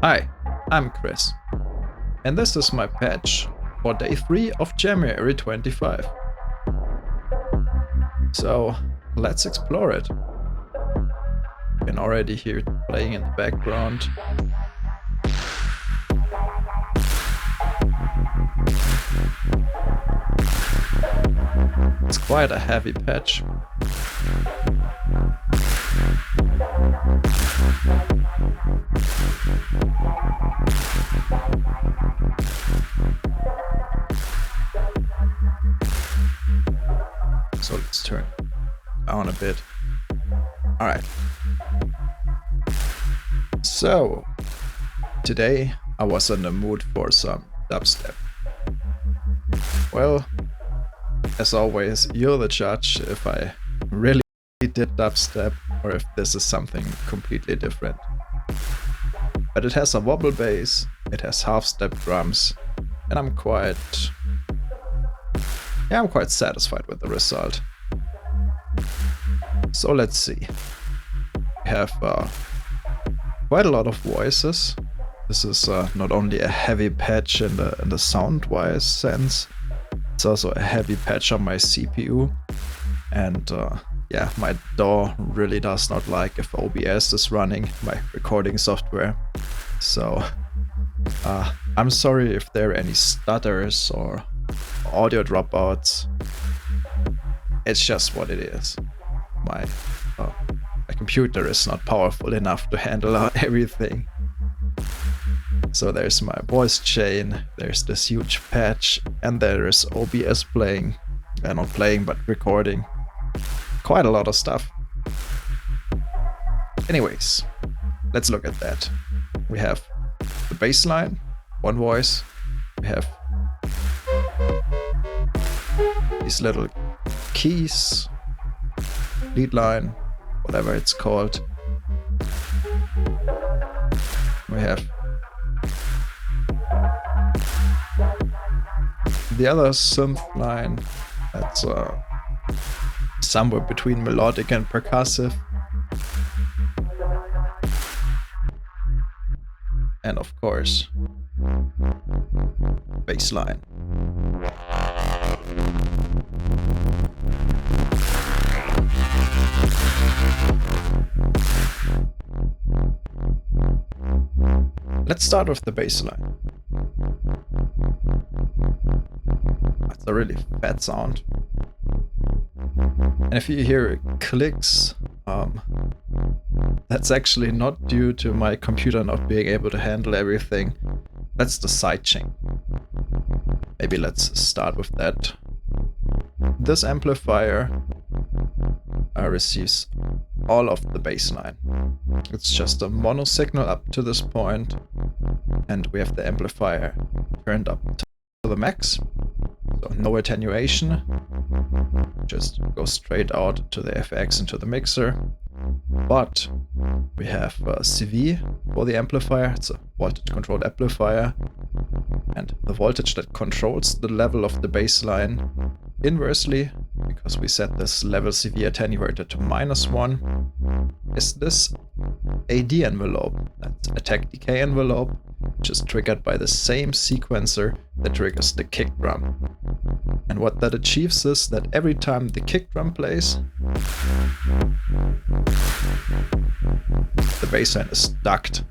Hi, I'm Chris, and this is my patch for day 3 of Jamuary25. So let's explore it. You can already hear it playing in the background. It's quite a heavy patch. So let's turn down a bit. Alright. So, today I was in the mood for some dubstep. Well, as always, you're the judge if I really did dubstep or if this is something completely different. But it has a wobble bass, it has half-step drums, and I'm quite satisfied with the result. So let's see. We have quite a lot of voices. This is not only a heavy patch in the sound-wise sense, it's also a heavy patch on my CPU. And yeah, my DAW really does not like if OBS is running, my recording software. So I'm sorry if there are any stutters or audio dropouts. It's just what it is. My computer is not powerful enough to handle everything. So there's my voice chain, there's this huge patch, and there is OBS playing. Not playing, but recording. Quite a lot of stuff. Anyways, let's look at that. We have the bass line, one voice. We have these little keys, lead line, whatever it's called. We have the other synth line that's somewhere between melodic and percussive. And of course, bass line. Let's start with the bass line. That's a really fat sound. And if you hear clicks, that's actually not due to my computer not being able to handle everything. That's the sidechain. Maybe let's start with that. This amplifier receives all of the bass line. It's just a mono signal up to this point, and we have the amplifier turned up to the max. So no attenuation, just go straight out to the FX into the mixer. But we have CV for the amplifier, it's a voltage controlled amplifier, and the voltage that controls the level of the bass line inversely, because we set this level CV attenuator to -1, is this AD envelope, that's attack decay envelope, which is triggered by the same sequencer that triggers the kick drum. And what that achieves is that every time the kick drum plays, the bassline is ducked.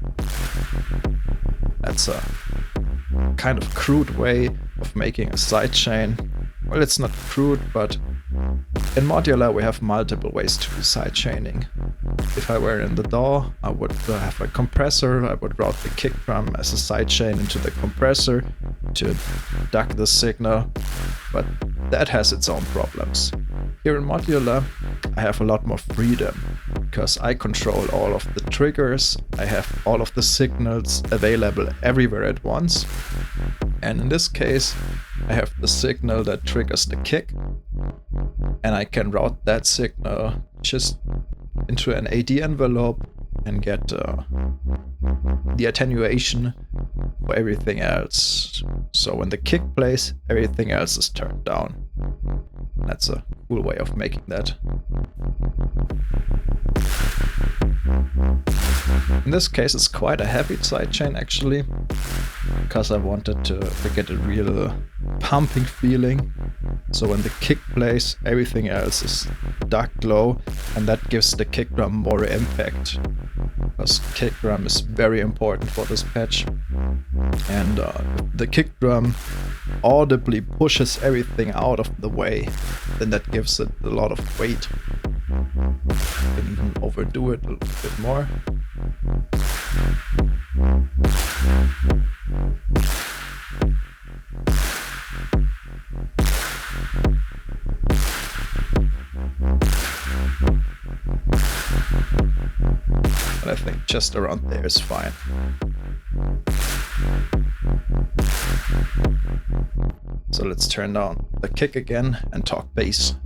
That's a kind of crude way of making a sidechain. Well, it's not crude, but in Modular we have multiple ways to do sidechaining. If I were in the DAW, I would have a compressor, I would route the kick drum as a sidechain into the compressor to duck the signal, but that has its own problems. Here in Modular, I have a lot more freedom, because I control all of the triggers, I have all of the signals available everywhere at once, and in this case, I have the signal that triggers the kick, and I can route that signal just into an AD envelope and get the attenuation for everything else. So when the kick plays, everything else is turned down. That's a cool way of making that. In this case, it's quite a heavy sidechain actually, because I wanted to get a real pumping feeling. So when the kick plays, everything else is ducked low, and that gives the kick drum more impact, because kick drum is very important for this patch. And the kick drum audibly pushes everything out of the way, then that gives it a lot of weight. You can even overdo it a little bit more. But I think just around there is fine. So let's turn down the kick again and talk bass.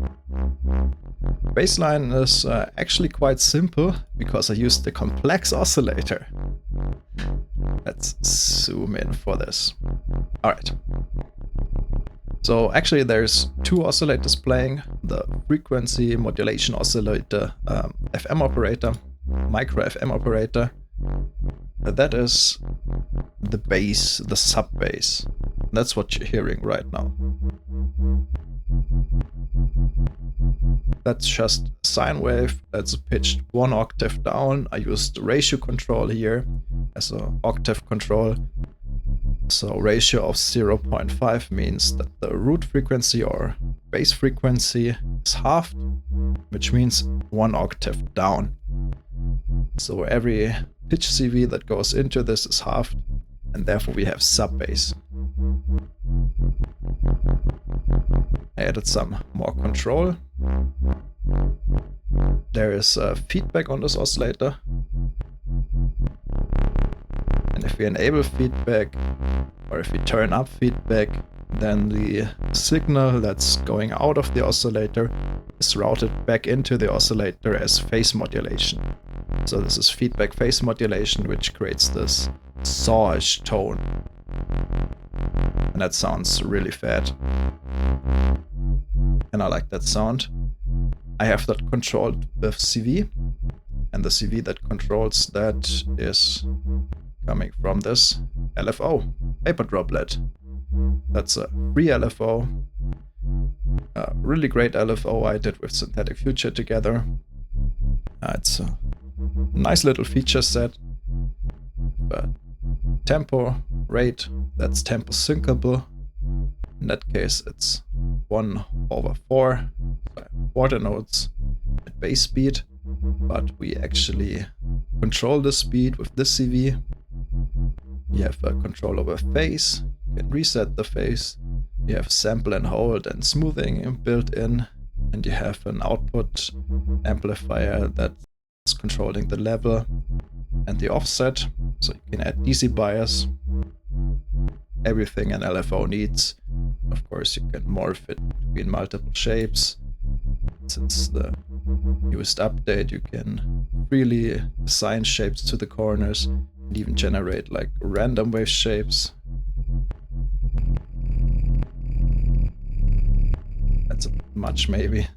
Bassline is actually quite simple because I used the complex oscillator. Let's zoom in for this. Alright. So actually there's two oscillators playing, the frequency modulation oscillator, FM operator, micro FM operator. That is the bass, the sub bass. That's what you're hearing right now. That's just sine wave that's pitched one octave down. I used ratio control here as an octave control. So ratio of 0.5 means that the root frequency or bass frequency is halved, which means one octave down. So every pitch CV that goes into this is halved, and therefore we have sub bass. I added some more control. There is feedback on this oscillator. And if we enable feedback, or if we turn up feedback, then the signal that's going out of the oscillator is routed back into the oscillator as phase modulation. So this is feedback phase modulation, which creates this sawish tone. And that sounds really fat. And I like that sound. I have that controlled with CV, and the CV that controls that is coming from this LFO, paper droplet. That's a free LFO, a really great LFO I did with Synthetic Future together. It's a nice little feature set. Tempo, rate, that's tempo syncable. In that case, it's 1/4, so quarter notes at bass speed, but we actually control the speed with this CV. You have a control over phase, you can reset the phase, you have sample and hold and smoothing built in, and you have an output amplifier that's controlling the level and the offset, so you can add DC bias. Everything an LFO needs. Of course, you can morph it between multiple shapes. Since the newest update, you can freely assign shapes to the corners and even generate like random wave shapes. That's a bit much, maybe.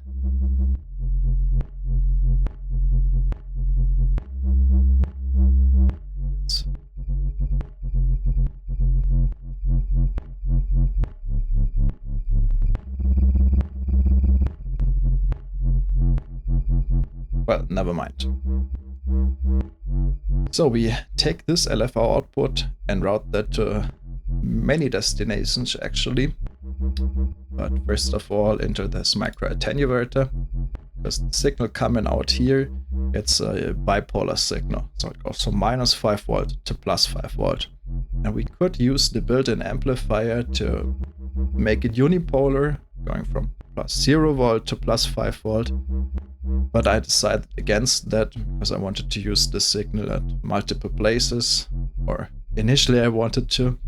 Well, never mind. So we take this LFO output and route that to many destinations actually. But first of all into this micro attenuator, because the signal coming out here, it's a bipolar signal. So it goes from -5 volt to +5 volt. And we could use the built-in amplifier to make it unipolar, going from +0 volt to +5 volt. But I decided against that because I wanted to use the signal at multiple places, or initially I wanted to.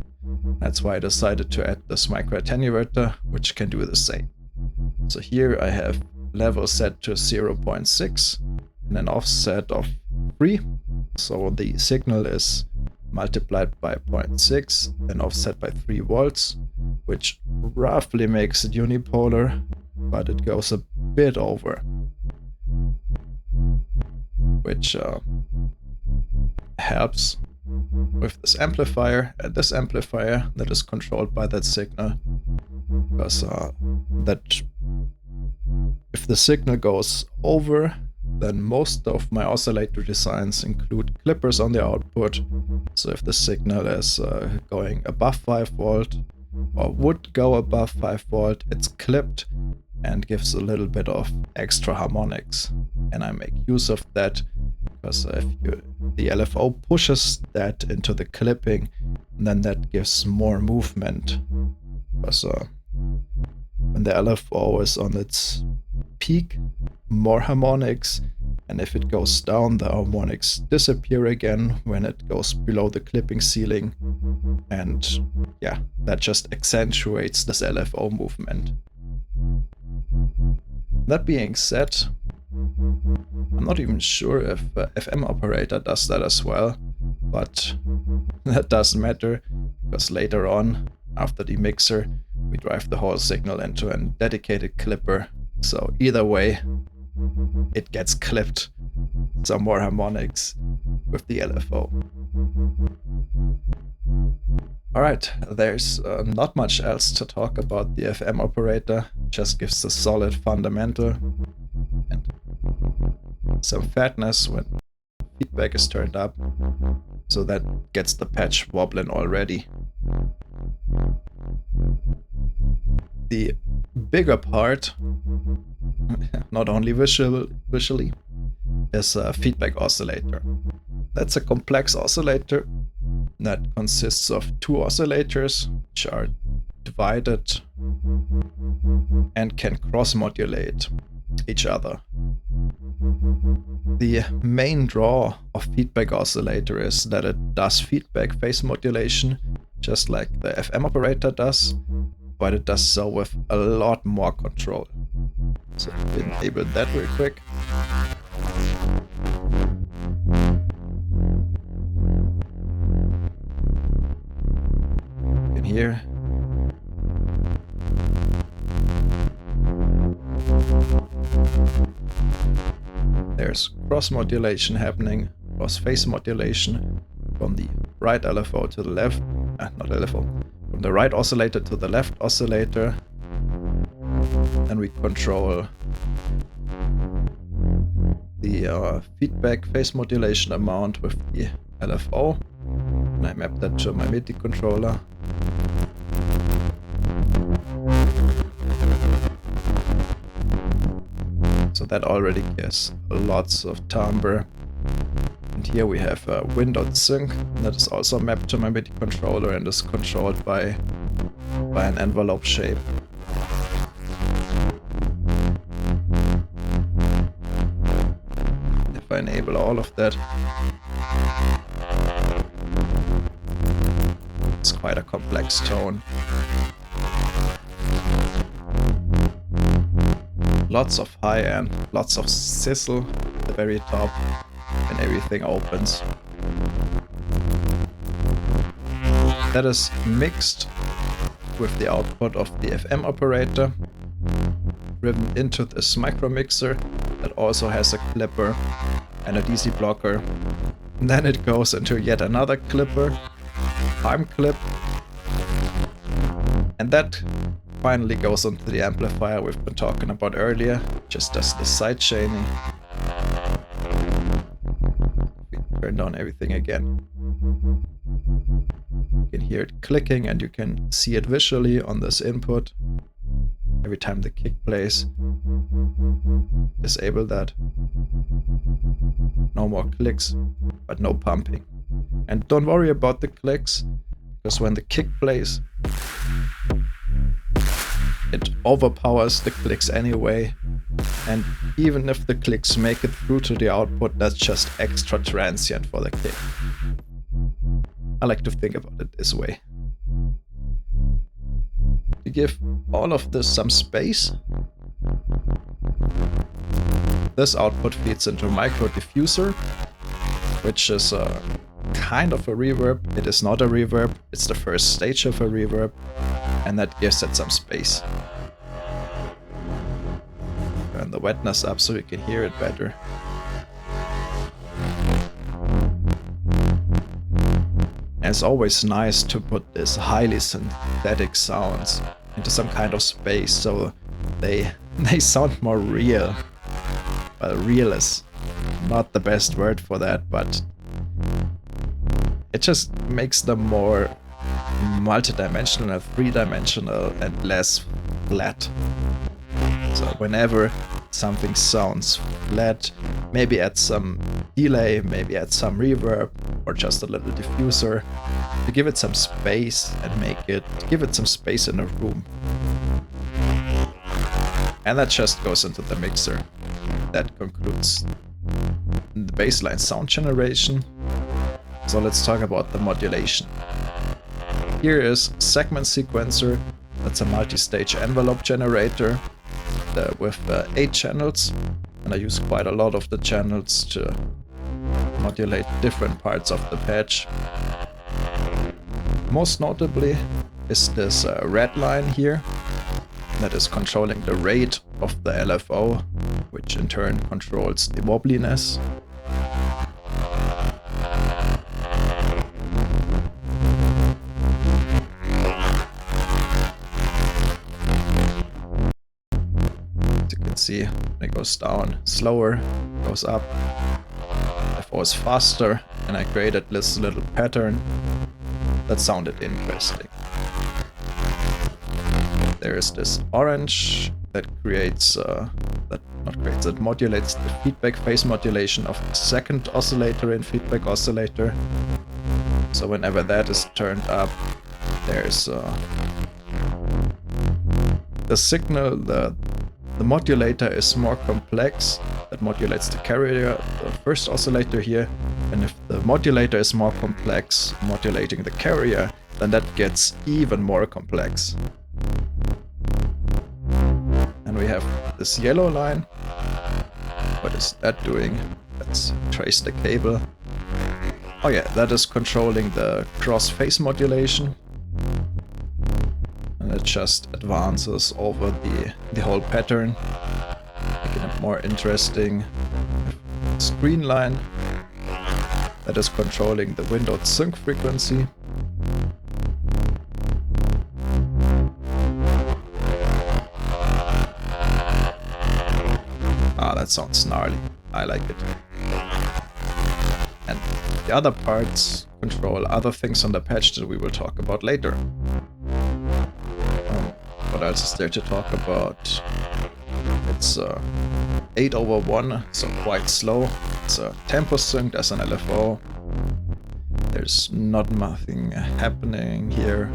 That's why I decided to add this micro attenuator, which can do the same. So here I have level set to 0.6 and an offset of 3. So the signal is multiplied by 0.6 and offset by 3 volts, which roughly makes it unipolar, but it goes a bit over. Which helps with this amplifier and this amplifier that is controlled by that signal, because that if the signal goes over, then most of my oscillator designs include clippers on the output. So if the signal is going above 5 volt or would go above 5 volt, it's clipped and gives a little bit of extra harmonics. And I make use of that because if the LFO pushes that into the clipping, then that gives more movement. Because when the LFO is on its peak, more harmonics, and if it goes down, the harmonics disappear again when it goes below the clipping ceiling, and yeah, that just accentuates this LFO movement. That being said, I'm not even sure if FM operator does that as well, but that doesn't matter, because later on, after the mixer, we drive the whole signal into a dedicated clipper, so either way, it gets clipped. Some more harmonics with the LFO. Alright, there's not much else to talk about the FM operator, just gives a solid fundamental and some fatness when feedback is turned up, so that gets the patch wobbling already. The bigger part, not only visually, is a feedback oscillator. That's a complex oscillator that consists of two oscillators which are divided and can cross-modulate each other. The main draw of feedback oscillator is that it does feedback phase modulation, just like the FM operator does, but it does so with a lot more control. So enable that real quick. You can hear. There's cross modulation happening, cross phase modulation from the right LFO to the left, not LFO, from the right oscillator to the left oscillator. Then we control the feedback phase modulation amount with the LFO, and I map that to my MIDI controller. So that already gives lots of timbre. And here we have a windowed sync that is also mapped to my MIDI controller and is controlled by an envelope shape. If I enable all of that, it's quite a complex tone. Lots of high end, lots of sizzle at the very top, and everything opens. That is mixed with the output of the FM operator, driven into this micro mixer that also has a clipper and a DC blocker. And then it goes into yet another clipper, time clip, and that finally goes onto the amplifier we've been talking about earlier, just does the side chaining. Turn down everything again. You can hear it clicking and you can see it visually on this input. Every time the kick plays, disable that. No more clicks, but no pumping. And don't worry about the clicks, because when the kick plays, it overpowers the clicks anyway, and even if the clicks make it through to the output, that's just extra transient for the kick. I like to think about it this way. To give all of this some space, this output feeds into a micro diffuser, which is kind of a reverb. It is not a reverb, it's the first stage of a reverb, and that gives it some space. Turn the wetness up so you can hear it better. it's always nice to put this highly synthetic sounds into some kind of space so they sound more real. Well, real is not the best word for that, but it just makes them more multidimensional, three-dimensional, and less flat. So whenever something sounds flat, maybe add some delay, maybe add some reverb, or just a little diffuser to give it some space and give it some space in a room. And that just goes into the mixer. That concludes the baseline sound generation. So let's talk about the modulation. Here is segment sequencer. That's a multi-stage envelope generator with 8 channels, and I use quite a lot of the channels to modulate different parts of the patch. Most notably is this red line here that is controlling the rate of the LFO, which in turn controls the wobbliness. See, it goes down slower, goes up, LFO is faster, and I created this little pattern that sounded interesting. There is this orange that creates, that modulates the feedback phase modulation of the second oscillator in feedback oscillator. So whenever that is turned up, there's the signal, the modulator is more complex. That modulates the carrier, the first oscillator here, and if the modulator is more complex, modulating the carrier, then that gets even more complex. And we have this yellow line. What is that doing? Let's trace the cable. Oh yeah, that is controlling the cross-phase modulation. And it just advances over the whole pattern, making it more interesting. Screen line that is controlling the windowed sync frequency. Ah, that sounds gnarly. I like it. And the other parts control other things on the patch that we will talk about later. What else is there to talk about? It's 8/1, so quite slow. It's a tempo sync as an LFO. There's nothing happening here.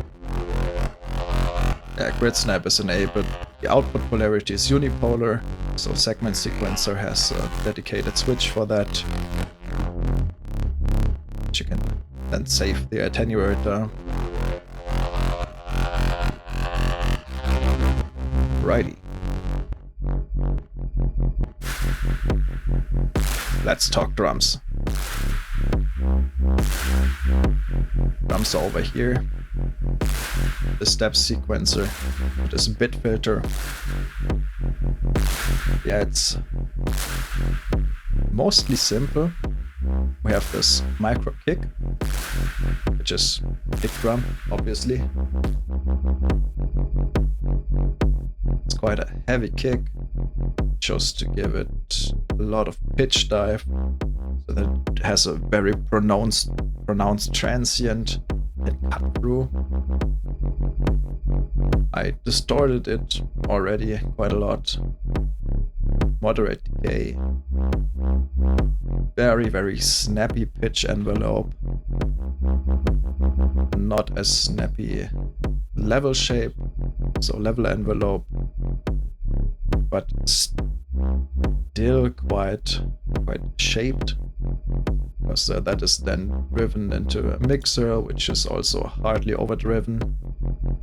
Yeah, grid snap is enabled. The output polarity is unipolar, so segment sequencer has a dedicated switch for that. You can then save the attenuator. Righty. Let's talk drums. Drums are over here. The step sequencer, this bit filter. Yeah, it's mostly simple. We have this micro kick, which is kick drum, obviously. It's quite a heavy kick, just to give it a lot of pitch dive, so that it has a very pronounced transient and cut through. I distorted it already quite a lot. Moderate decay. Very snappy pitch envelope. Not as snappy level shape, so level envelope, but still quite shaped, because that is then driven into a mixer, which is also hardly overdriven.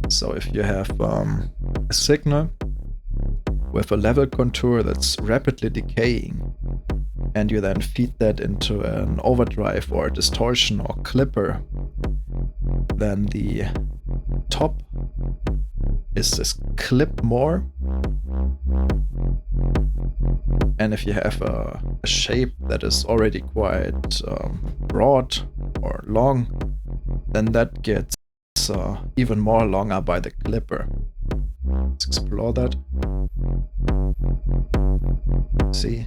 So if you have a signal with a level contour that's rapidly decaying, and you then feed that into an overdrive or distortion or clipper, then the top is clipped more. And if you have a shape that is already quite broad or long, then that gets even more longer by the clipper. Let's explore that. See?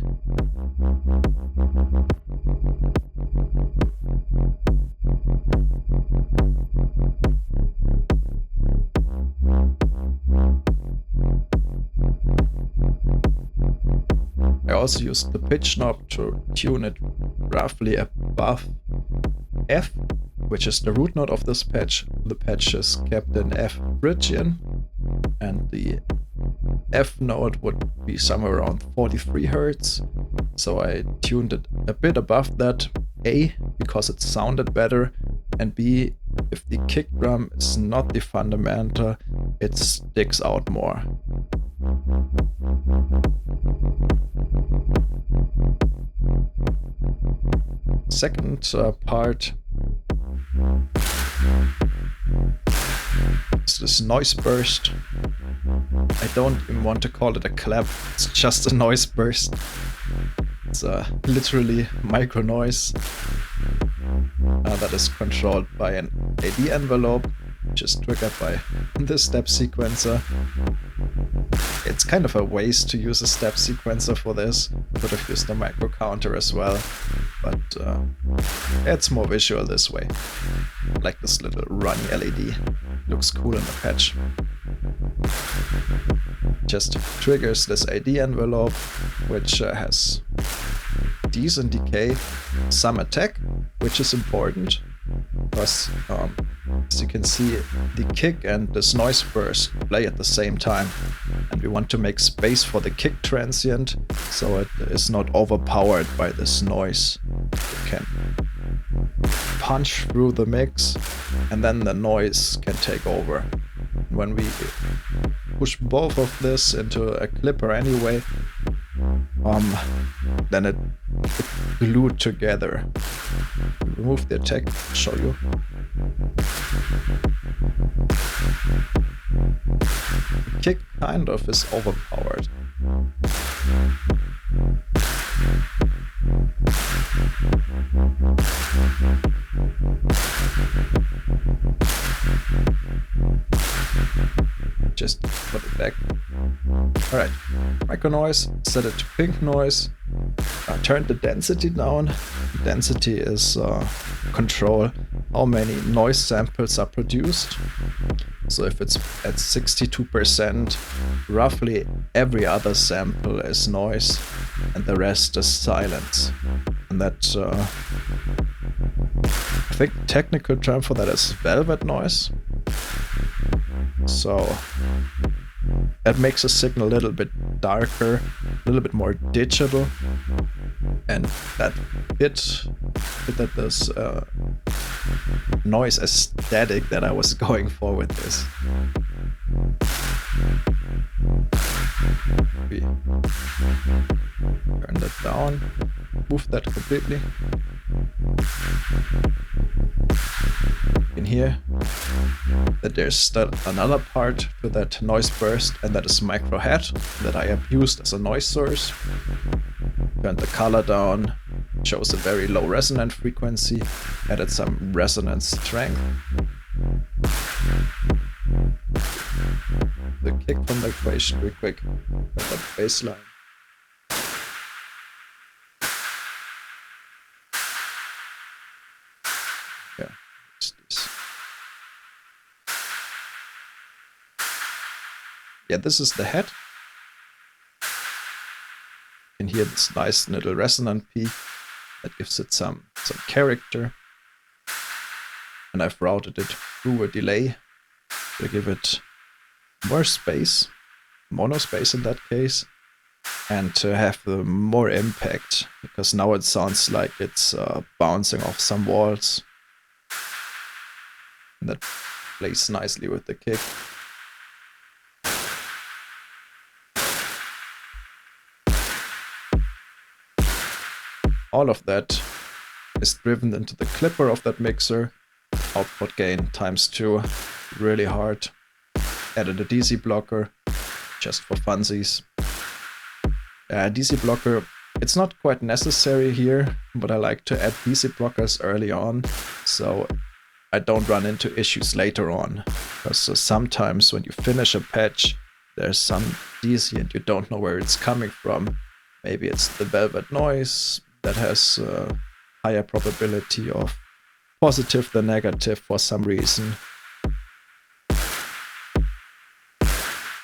I also used the pitch knob to tune it roughly above F, which is the root note of this patch. The patch is kept in F Phrygian, and the F note would be somewhere around 43 Hz. So I tuned it a bit above that, A, because it sounded better, and B, if the kick drum is not the fundamental, it sticks out more. Second part is this noise burst. I don't even want to call it a clap, it's just a noise burst. It's literally micro noise that is controlled by an AD envelope, which is triggered by this step sequencer. It's kind of a waste to use a step sequencer for this. Could have used a micro counter as well, but it's more visual this way. Like this little runny LED. Looks cool in the patch. Just triggers this AD envelope, which has decent decay, some attack, which is important, because as you can see, the kick and this noise burst play at the same time, and we want to make space for the kick transient so it is not overpowered by this noise. It can punch through the mix and then the noise can take over. When we push both of this into a clipper anyway, then it glued together. Remove the attack, I'll show you. The kick kind of is overpowered. Just put it back. Alright, micro noise, set it to pink noise. Turn the density down. Density is control how many noise samples are produced. So if it's at 62%, roughly every other sample is noise and the rest is silence. And that, I think the technical term for that is velvet noise. So that makes the signal a little bit darker, a little bit more digital, and that bit that this noise aesthetic that I was going for with this. We turn that down, move that completely. In here, that there's still another part to that noise burst, and that is micro head that I have used as a noise source. Turn the color down, shows a very low resonant frequency, added some resonance strength. The kick from the equation real quick, that bass line. Yeah, it's this. Yeah, this is the head. You can hear this nice little resonant peak that gives it some character. And I've routed it through a delay to give it more space, mono space in that case, and to have more impact, because now it sounds like it's bouncing off some walls. And that plays nicely with the kick. All of that is driven into the clipper of that mixer. Output gain ×2, really hard. Added a DC blocker, just for funsies. DC blocker, it's not quite necessary here, but I like to add DC blockers early on, so I don't run into issues later on. Because sometimes when you finish a patch, there's some DC and you don't know where it's coming from. Maybe it's the velvet noise that has a higher probability of positive than negative for some reason.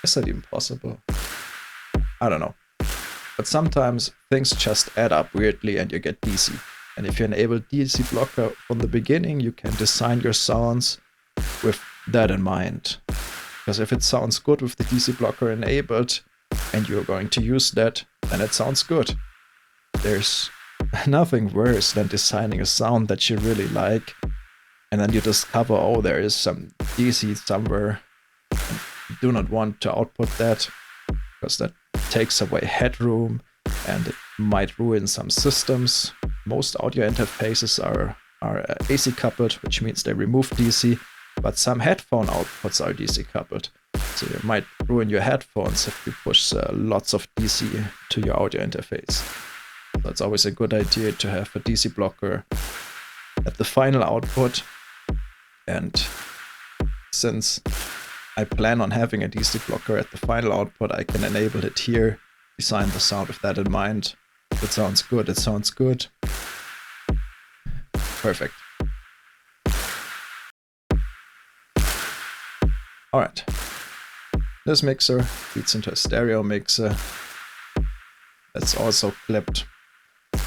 Is that even possible? I don't know. But sometimes things just add up weirdly and you get DC. And if you enable DC blocker from the beginning, you can design your sounds with that in mind. Because if it sounds good with the DC blocker enabled and you're going to use that, then it sounds good. There's nothing worse than designing a sound that you really like and then you discover, oh, there is some DC somewhere. And you do not want to output that because that takes away headroom and it might ruin some systems. Most audio interfaces are AC coupled, which means they remove DC, but some headphone outputs are DC coupled. So you might ruin your headphones if you push lots of DC to your audio interface. So it's always a good idea to have a DC blocker at the final output. And since I plan on having a DC blocker at the final output, I can enable it here, design the sound with that in mind. If it sounds good, it sounds good. Perfect. Alright. This mixer feeds into a stereo mixer. That's also clipped.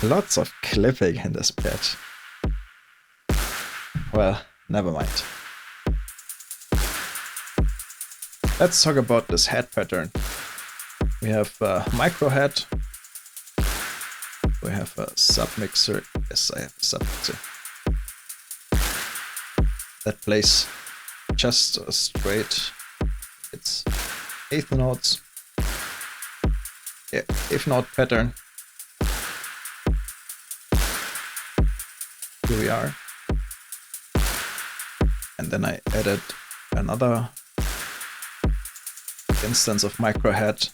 Lots of clipping in this patch. Well, never mind. Let's talk about this head pattern. We have a micro head. We have a submixer. Yes, I have a submixer. That plays just straight. It's eighth notes. Yeah, eighth note pattern. Here we are. And then I added another instance of micro head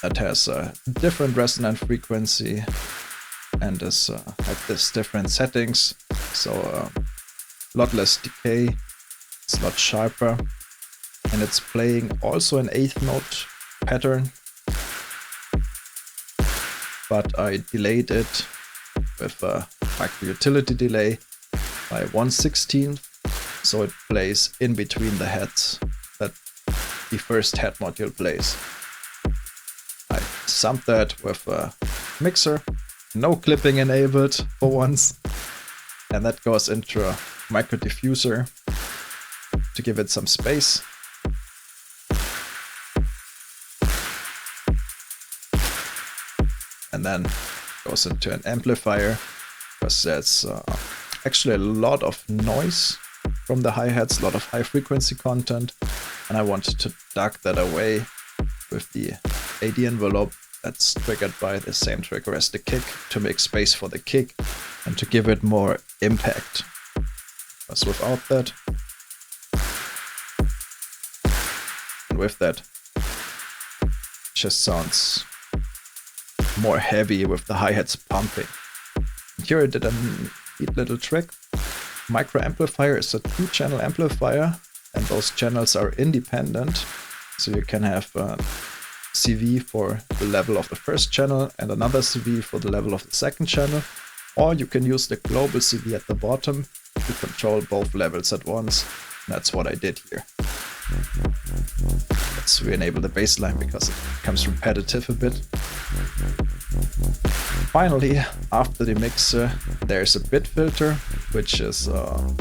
that has a different resonant frequency and is at this different settings. So a lot less decay, it's a lot sharper, and it's playing also an eighth note pattern, but I delayed it with a micro utility delay by 1/16, so it plays in between the heads that the first head module plays. I summed that with a mixer, no clipping enabled for once, and that goes into a micro diffuser to give it some space. And then goes into an amplifier because there's actually a lot of noise from the hi-hats, a lot of high frequency content, and I wanted to duck that away with the AD envelope that's triggered by the same trigger as the kick to make space for the kick and to give it more impact. Because without that, and with that, it just sounds more heavy with the hi-hats pumping. And here I did a neat little trick. Micro amplifier is a 2-channel amplifier, and those channels are independent, so you can have a CV for the level of the first channel and another CV for the level of the second channel, or you can use the global CV at the bottom to control both levels at once. And that's what I did here. Let's re-enable the bassline because it becomes repetitive a bit. Finally, after the mixer, there's a bit filter, which is a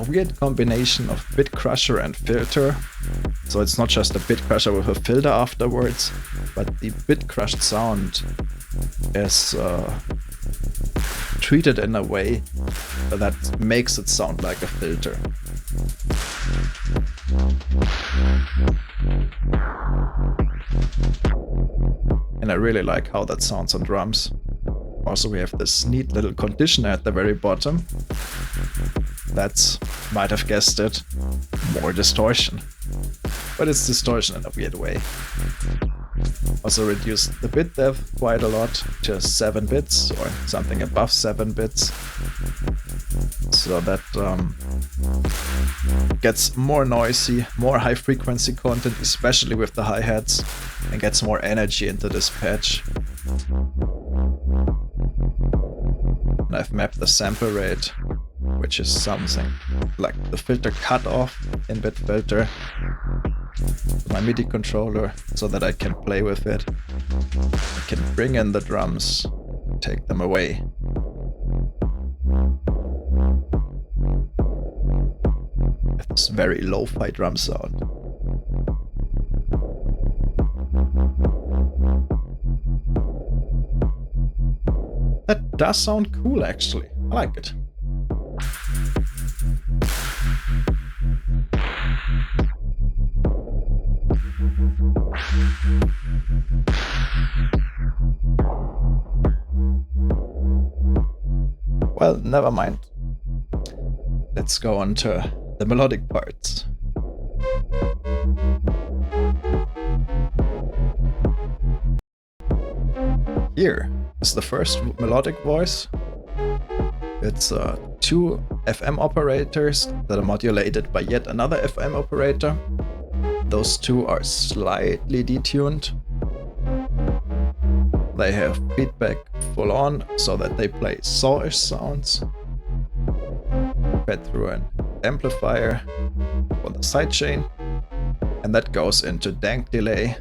weird combination of bit crusher and filter. So it's not just a bit crusher with a filter afterwards, but the bit crushed sound is treated in a way that makes it sound like a filter. And I really like how that sounds on drums. Also, we have this neat little conditioner at the very bottom. That's, might have guessed it, more distortion. But it's distortion in a weird way. Also reduced the bit depth quite a lot to 7 bits or something above 7 bits. so that gets more noisy, more high frequency content, especially with the hi-hats, and gets more energy into this patch. And I've mapped the sample rate, which is something like the filter cutoff in-bit filter, to my MIDI controller, so that I can play with it. I can bring in the drums, take them away. With this very lo-fi drum sound. That does sound cool, actually. I like it. Well, never mind. Let's go on to the melodic parts. Here is the first melodic voice. It's two FM operators that are modulated by yet another FM operator. Those two are slightly detuned. They have feedback full on so that they play saw-ish sounds. Fed through an amplifier for the sidechain, and that goes into dank delay,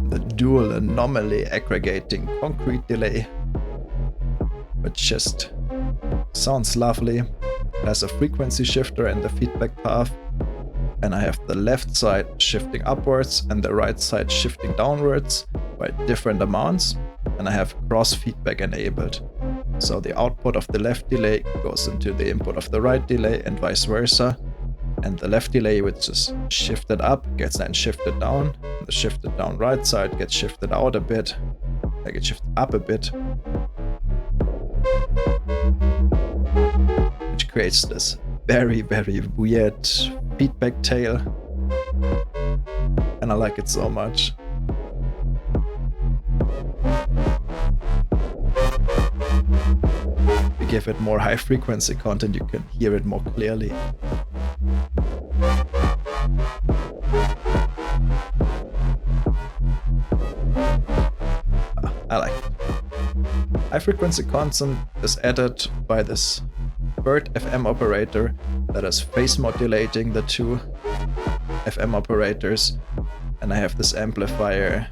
the dual anomaly aggregating concrete delay, which just sounds lovely. It has a frequency shifter in the feedback path, and I have the left side shifting upwards and the right side shifting downwards by different amounts, and I have cross feedback enabled. So the output of the left delay goes into the input of the right delay and vice versa, and the left delay, which is shifted up, gets then shifted down. The shifted down right side gets shifted out a bit, like it shifts up a bit, which creates this very, very weird feedback tail, and I like it so much. If you give it more high frequency content, you can hear it more clearly. I like it. High frequency content is added by this third FM operator that is phase modulating the two FM operators, and I have this amplifier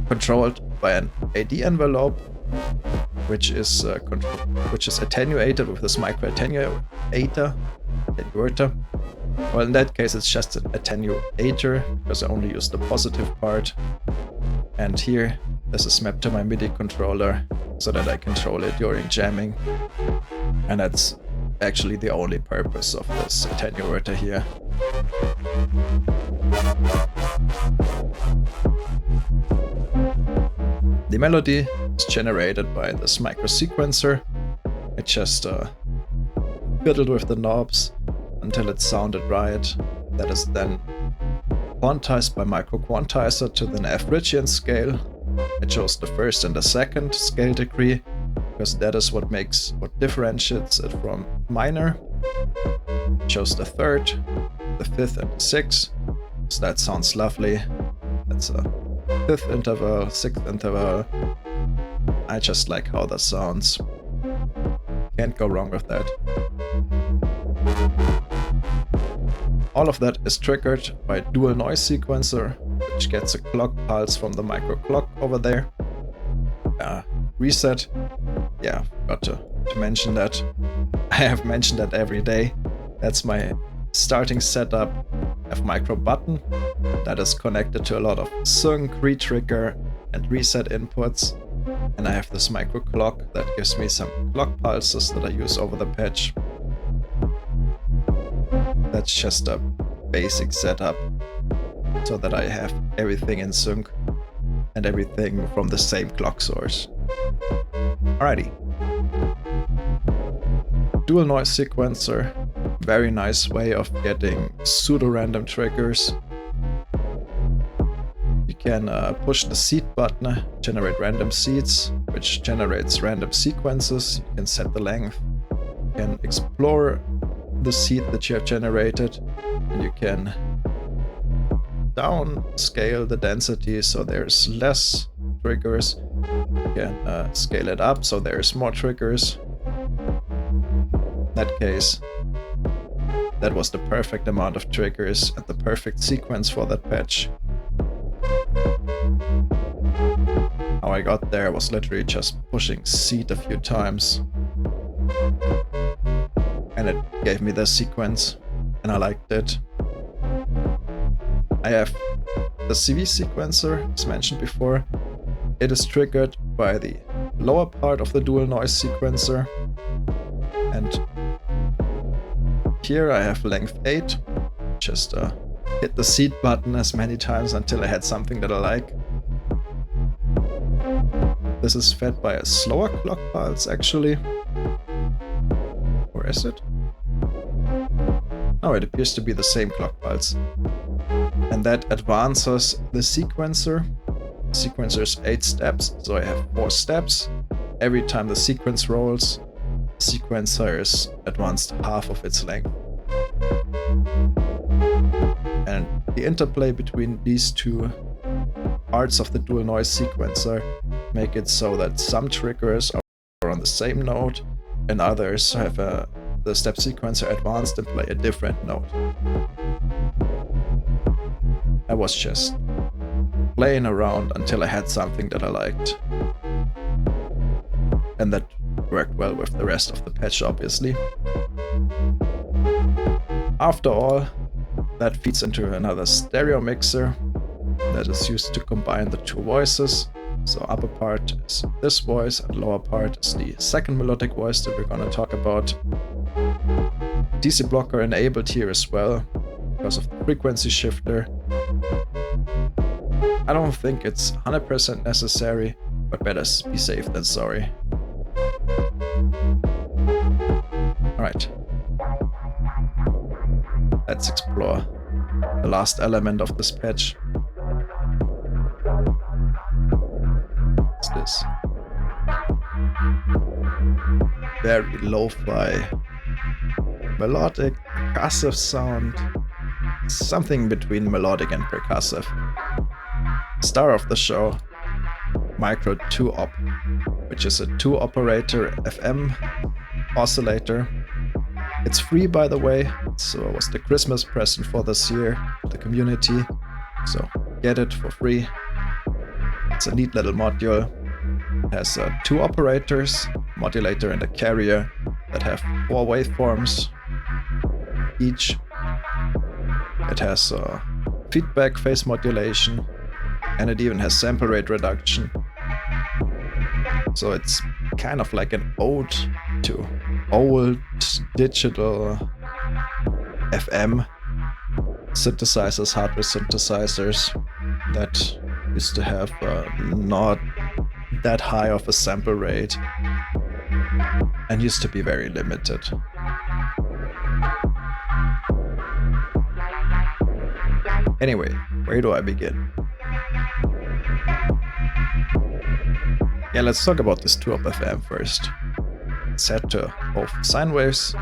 controlled by an AD envelope, which is attenuated with this micro attenuator. Well, in that case, it's just an attenuator because I only use the positive part. And here, this is mapped to my MIDI controller so that I control it during jamming. And that's actually the only purpose of this attenuator here. The melody is generated by this micro sequencer. It just fiddled with the knobs until it sounded right. That is then quantized by micro quantizer to the Phrygian scale. It shows the first and the second scale degree, because that is what differentiates it from minor. It shows the third, the fifth, and the sixth. So that sounds lovely. That's a fifth interval, sixth interval. I just like how that sounds. Can't go wrong with that. All of that is triggered by dual noise sequencer, which gets a clock pulse from the micro clock over there. Reset. Yeah, forgot to mention that. I have mentioned that every day. That's my starting setup. I have micro button that is connected to a lot of sync, retrigger, and reset inputs. And I have this micro clock that gives me some clock pulses that I use over the patch. That's just a basic setup so that I have everything in sync and everything from the same clock source. Alrighty. Dual noise sequencer, very nice way of getting pseudo-random triggers. You can push the seed button, generate random seeds, which generates random sequences. You can set the length, you can explore the seed that you have generated, and you can downscale the density so there's less triggers. You can scale it up so there's more triggers. In that case, that was the perfect amount of triggers and the perfect sequence for that patch. How I got there was literally just pushing seed a few times. And it gave me the sequence, and I liked it. I have the CV sequencer, as mentioned before. It is triggered by the lower part of the dual noise sequencer. And here I have length 8. Just hit the seed button as many times until I had something that I like. This is fed by a slower clock pulse, actually. Or is it? Oh, it appears to be the same clock pulse. And that advances the sequencer. The sequencer is 8 steps, so I have 4 steps. Every time the sequence rolls, the sequencer is advanced half of its length. And the interplay between these two parts of the dual noise sequencer make it so that some triggers are on the same note and others have the step sequencer advanced and play a different note. I was just playing around until I had something that I liked. And that worked well with the rest of the patch, obviously. After all, that feeds into another stereo mixer that is used to combine the two voices. So upper part is this voice and lower part is the second melodic voice that we're gonna talk about. DC blocker enabled here as well because of the frequency shifter. I don't think it's 100% necessary, but better be safe than sorry. Alright. Let's explore the last element of this patch. What's this? Very lo-fi, melodic, percussive sound. Something between melodic and percussive. Star of the show, Micro 2-op, which is a 2-operator FM oscillator. It's free, by the way, so it was the Christmas present for this year to the community, so get it for free. It's a neat little module. It has 2 operators, modulator and a carrier, that have 4 waveforms each. It has feedback phase modulation, and it even has sample rate reduction. So it's kind of like an ode to old digital FM synthesizers, hardware synthesizers that used to have not that high of a sample rate and used to be very limited. Anyway, where do I begin? Yeah, let's talk about this 2-op FM first. It's set to both sine waves.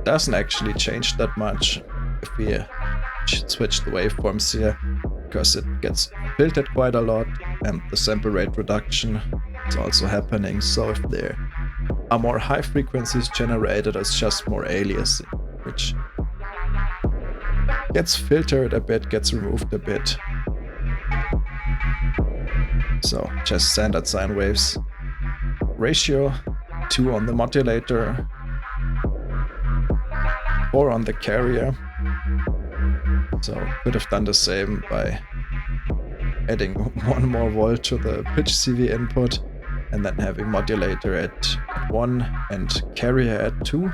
Doesn't actually change that much if we switch the waveforms here, because it gets filtered quite a lot and the sample rate reduction is also happening. So if there are more high frequencies generated, it's just more aliasing, which gets filtered a bit, gets removed a bit. So just standard sine waves. Ratio 2 on the modulator, 4 on the carrier. So could have done the same by adding 1 more volt to the pitch CV input and then having modulator at 1 and carrier at 2.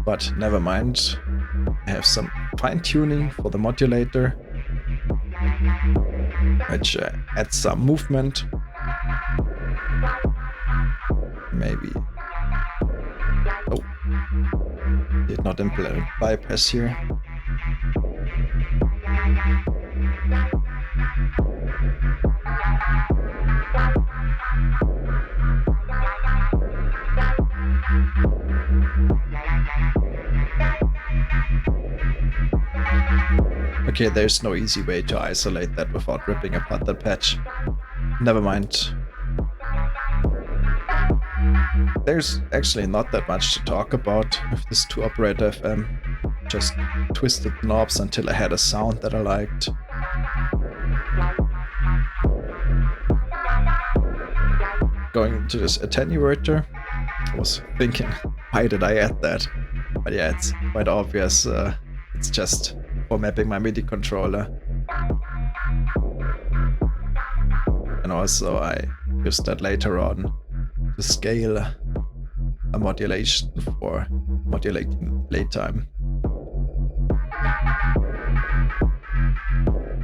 But never mind, I have some fine tuning for the modulator, which adds some movement Maybe. Oh. Did not implement bypass here. Okay, there's no easy way to isolate that without ripping apart the patch. Never mind. There's actually not that much to talk about with this 2-operator FM. Just twisted knobs until I had a sound that I liked. Going to this attenuator, I was thinking, why did I add that? But yeah, it's quite obvious. It's just for mapping my MIDI controller. And also I used that later on to scale a modulation for modulating the delay time.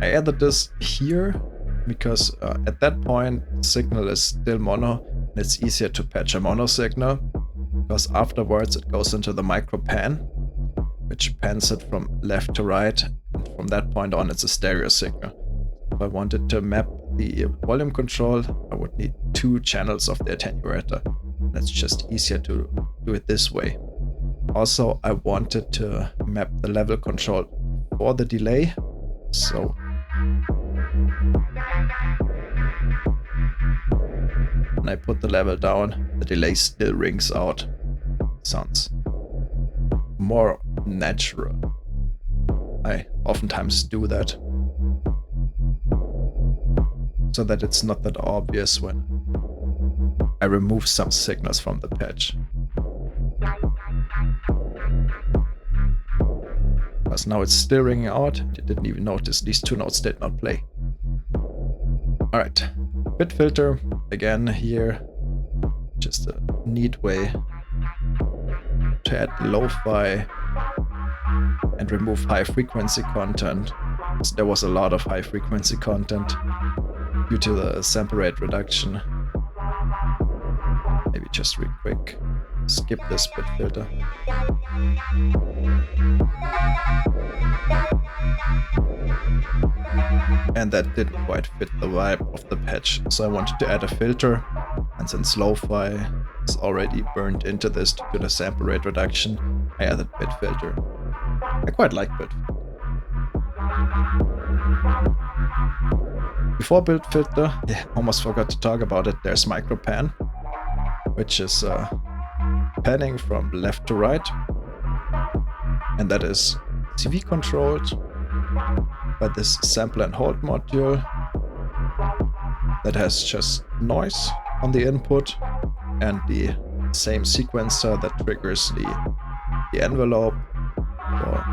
I added this here because at that point the signal is still mono and it's easier to patch a mono signal, because afterwards it goes into the micro pan, which pans it from left to right, and from that point on it's a stereo signal. If I wanted to map the volume control, I would need 2 channels of the attenuator. That's just easier to do it this way. Also, I wanted to map the level control for the delay, so when I put the level down, the delay still rings out. Sounds more natural. I oftentimes do that, so that it's not that obvious when I remove some signals from the patch. Because now it's still ringing out, you didn't even notice these 2 notes did not play. Alright, bit filter, again here, just a neat way to add lo-fi and remove high frequency content, because there was a lot of high frequency content due to the sample rate reduction. Maybe just real quick, skip this bit filter. And that didn't quite fit the vibe of the patch, so I wanted to add a filter, and since lo-fi is already burned into this due to the sample rate reduction, I added bit filter. I quite like bit filter. Before bit filter, yeah, almost forgot to talk about it, there's micropan, which is panning from left to right, and that is CV controlled by this sample and hold module that has just noise on the input and the same sequencer that triggers the envelope for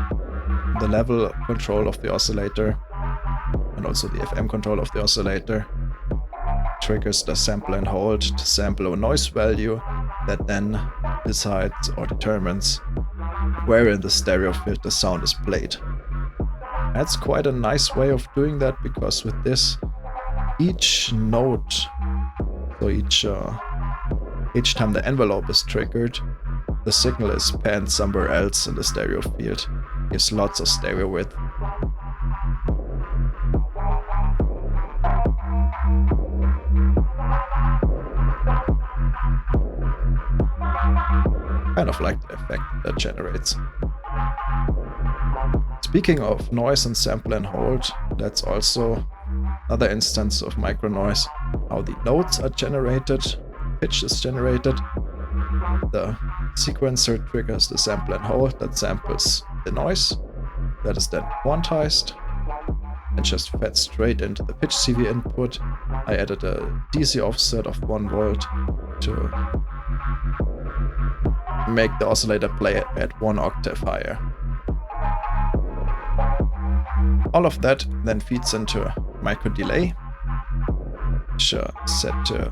the level control of the oscillator, and also the FM control of the oscillator. Triggers the sample and hold to sample a noise value that then decides or determines where in the stereo field the sound is played. That's quite a nice way of doing that, because with this, each note, so each time the envelope is triggered, the signal is panned somewhere else in the stereo field. Gives lots of stereo width. Kind of like the effect that generates. Speaking of noise and sample and hold, that's also another instance of micro noise. How the notes are generated, pitch is generated. The sequencer triggers the sample and hold that samples the noise. That is then quantized and just fed straight into the pitch CV input. I added a DC offset of 1 volt to make the oscillator play at 1 octave higher. All of that then feeds into micro delay, which set to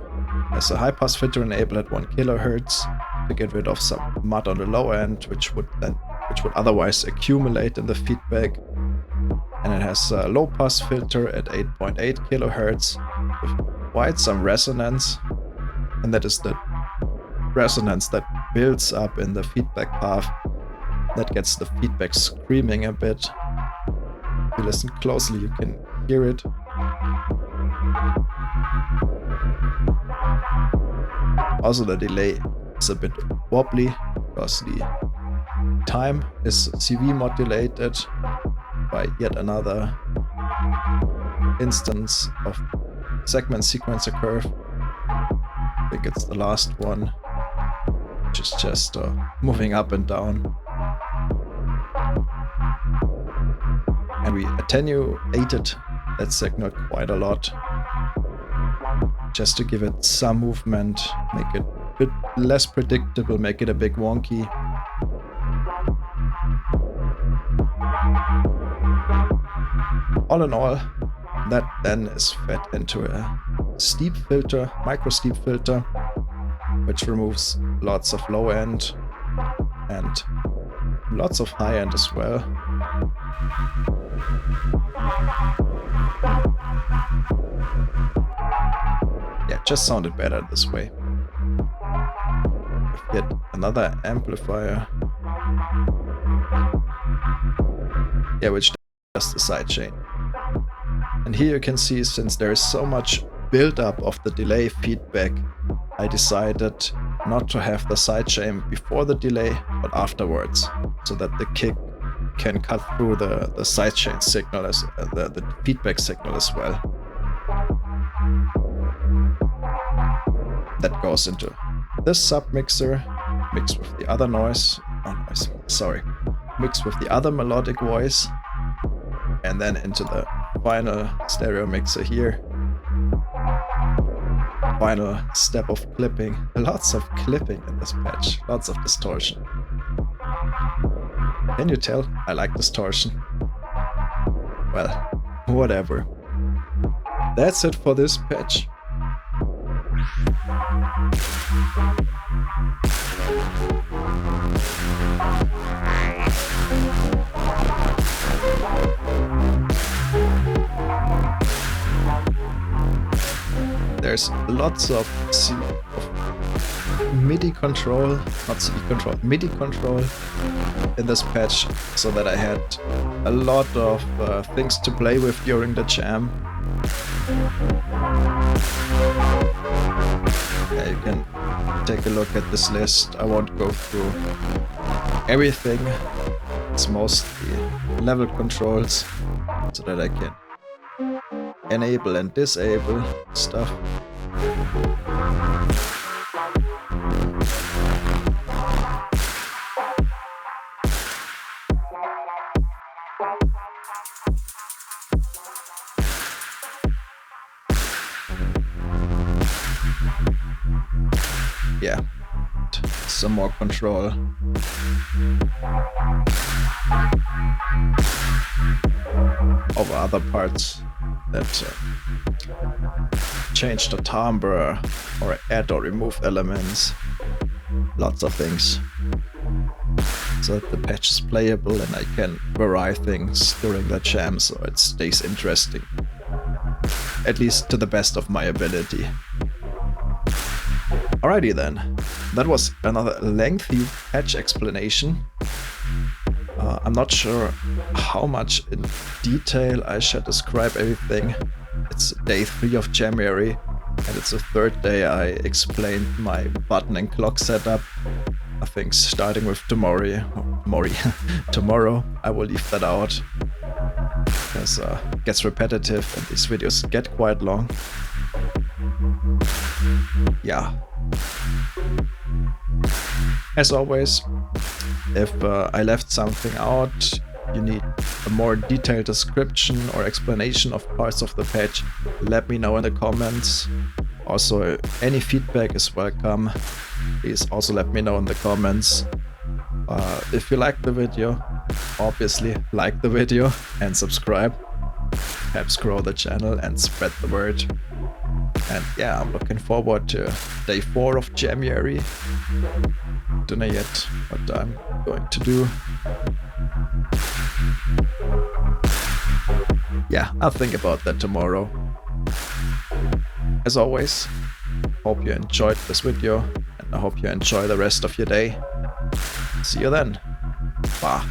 as a high pass filter enable at 1 kHz to get rid of some mud on the low end, which would otherwise accumulate in the feedback. And it has a low pass filter at 8.8 kHz with quite some resonance, and that is the resonance that builds up in the feedback path that gets the feedback screaming a bit. If you listen closely, you can hear it. Also, the delay is a bit wobbly because the time is CV modulated by yet another instance of segment sequencer curve. I think it's the last one, which is just moving up and down. And we attenuated that signal quite a lot, just to give it some movement, make it a bit less predictable, make it a bit wonky. All in all, that then is fed into a steep filter, micro steep filter, which removes lots of low end and lots of high end as well. Yeah, it just sounded better this way. With yet another amplifier. Yeah, which does the sidechain. And here you can see, since there is so much build-up of the delay feedback, I decided not to have the sidechain before the delay, but afterwards, so that the kick can cut through the sidechain signal, as the feedback signal as well. That goes into this submixer, mixed with the other mixed with the other melodic voice, and then into the final stereo mixer here. Final step of clipping. Lots of clipping in this patch, lots of distortion. Can you tell I like distortion? Well, whatever. That's it for this patch. There's lots of MIDI control, not CD control, MIDI control in this patch, so that I had a lot of things to play with during the jam. Yeah, you can take a look at this list. I won't go through everything. It's mostly level controls, so that I can enable and disable stuff. Yeah, some more control. Over other parts that change the timbre or add or remove elements. Lots of things. So that the patch is playable and I can vary things during the jam so it stays interesting. At least to the best of my ability. Alrighty then, that was another lengthy patch explanation. I'm not sure how much in detail I should describe everything. It's day 3 of Jamuary, and it's the third day I explained my button and clock setup. I think starting with tomorrow, I will leave that out, because it gets repetitive and these videos get quite long. Yeah. As always, if I left something out, you need a more detailed description or explanation of parts of the patch, let me know in the comments. Also, any feedback is welcome. Please also let me know in the comments. If you like the video, obviously like the video and subscribe. Helps grow the channel and spread the word. And yeah, I'm looking forward to day 4 of Jamuary. Don't know yet what I'm going to do. Yeah, I'll think about that tomorrow. As always, hope you enjoyed this video and I hope you enjoy the rest of your day. See you then. Bye.